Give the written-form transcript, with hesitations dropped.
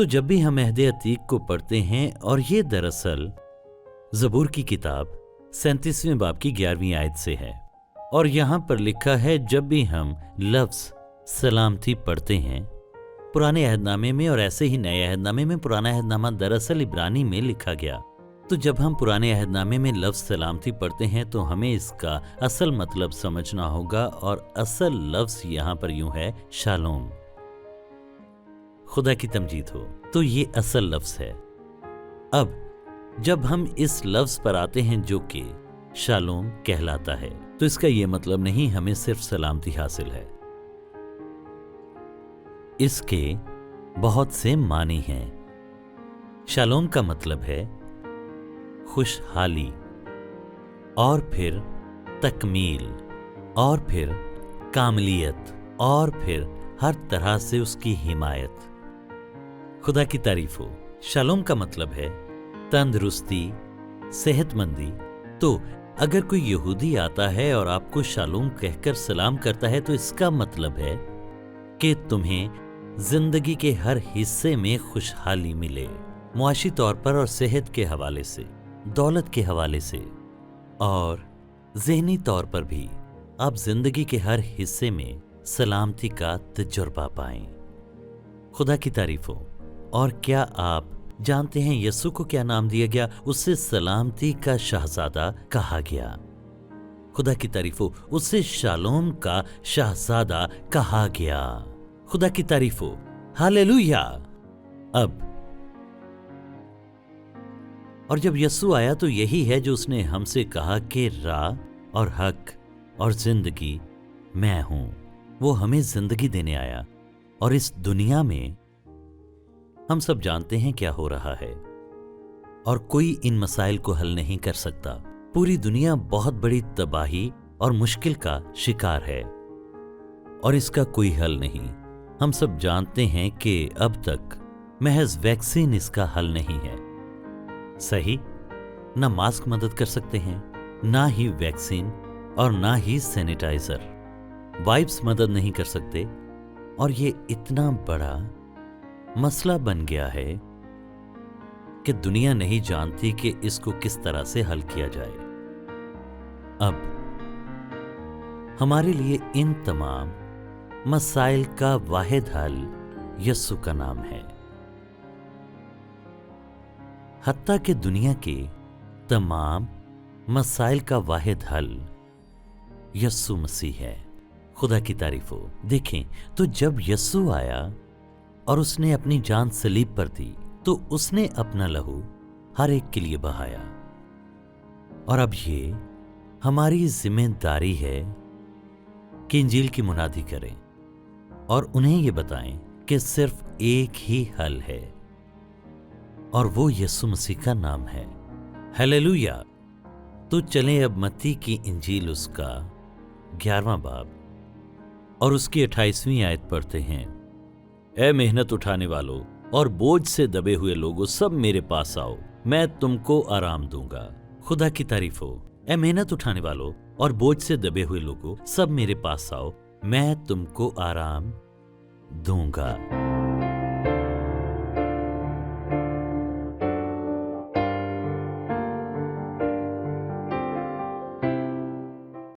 तो जब भी हम अहद अतीक को पढ़ते हैं, और ये दरअसल ज़बूर की किताब 37वें बाब की 11वीं आयत से है, और यहाँ पर लिखा है जब भी हम लफ्ज़ सलामती पढ़ते हैं पुराने अहदनामे में, और ऐसे ही नए अहदनामे में, पुराना अहदनामा दरअसल इब्रानी में लिखा गया, तो जब हम पुराने अहदनामे में लफ्ज़ सलामती पढ़ते हैं तो हमें इसका असल मतलब समझना होगा, और असल लफ्ज़ यहाँ पर यूं है शालोम, खुदा की तमजीद हो, तो ये असल लफ्ज़ है। अब जब हम इस लफ्ज़ पर आते हैं जो कि शालोम कहलाता है, तो इसका ये मतलब नहीं हमें सिर्फ सलामती हासिल है। इसके बहुत से मानी हैं। शालोम का मतलब है खुशहाली, और फिर तकमील, और फिर कामलियत, और फिर हर तरह से उसकी हिमायत। खुदा की तारीफ हो। शालोम का मतलब है तंदुरुस्ती, सेहतमंदी। तो अगर कोई यहूदी आता है और आपको शालोम कहकर सलाम करता है तो इसका मतलब है कि तुम्हें जिंदगी के हर हिस्से में खुशहाली मिले, मुआशी तौर पर और सेहत के हवाले से, दौलत के हवाले से, और ज़हनी तौर पर भी आप जिंदगी के हर हिस्से में सलामती का तजुर्बा पाएं। खुदा की तारीफ हो। और क्या आप जानते हैं यसु को क्या नाम दिया गया? उससे सलामती का शहजादा कहा गया। खुदा की तारीफ हो। उससे शालोम का शहजादा कहा गया। खुदा की तारीफ हो। हालेलुया। अब और जब यसु आया तो यही है जो उसने हमसे कहा कि राह और हक और जिंदगी मैं हूं। वो हमें जिंदगी देने आया, और इस दुनिया में हम सब जानते हैं क्या हो रहा है, और कोई इन मसाइल को हल नहीं कर सकता। पूरी दुनिया बहुत बड़ी तबाही और मुश्किल का शिकार है, और इसका कोई हल नहीं। हम सब जानते हैं कि अब तक महज वैक्सीन इसका हल नहीं है। सही, ना मास्क मदद कर सकते हैं, ना ही वैक्सीन, और ना ही सैनिटाइजर, वाइप्स मदद नहीं कर सकते। और ये इतना बड़ा मसला बन गया है कि दुनिया नहीं जानती कि इसको किस तरह से हल किया जाए। अब हमारे लिए इन तमाम मसाइल का वाहिद हल यसु का नाम है। हत्ता कि दुनिया के तमाम मसाइल का वाहिद हल यसु मसीह है। खुदा की तारीफ हो। देखें तो जब यसु आया और उसने अपनी जान सलीब पर दी, तो उसने अपना लहू हर एक के लिए बहाया। और अब ये हमारी जिम्मेदारी है कि इंजील की मुनादी करें और उन्हें ये बताएं कि सिर्फ एक ही हल है, और वो यीशु मसीह का नाम है। हालेलुया। तो चलें अब मत्ती की इंजील उसका 11वां बाब और उसकी 28वीं आयत पढ़ते हैं। ए मेहनत उठाने वालों और बोझ से दबे हुए लोगों, सब मेरे पास आओ, मैं तुमको आराम दूंगा। खुदा की तारीफ हो। ए मेहनत उठाने वालों और बोझ से दबे हुए लोगों, सब मेरे पास आओ, मैं तुमको आराम दूंगा।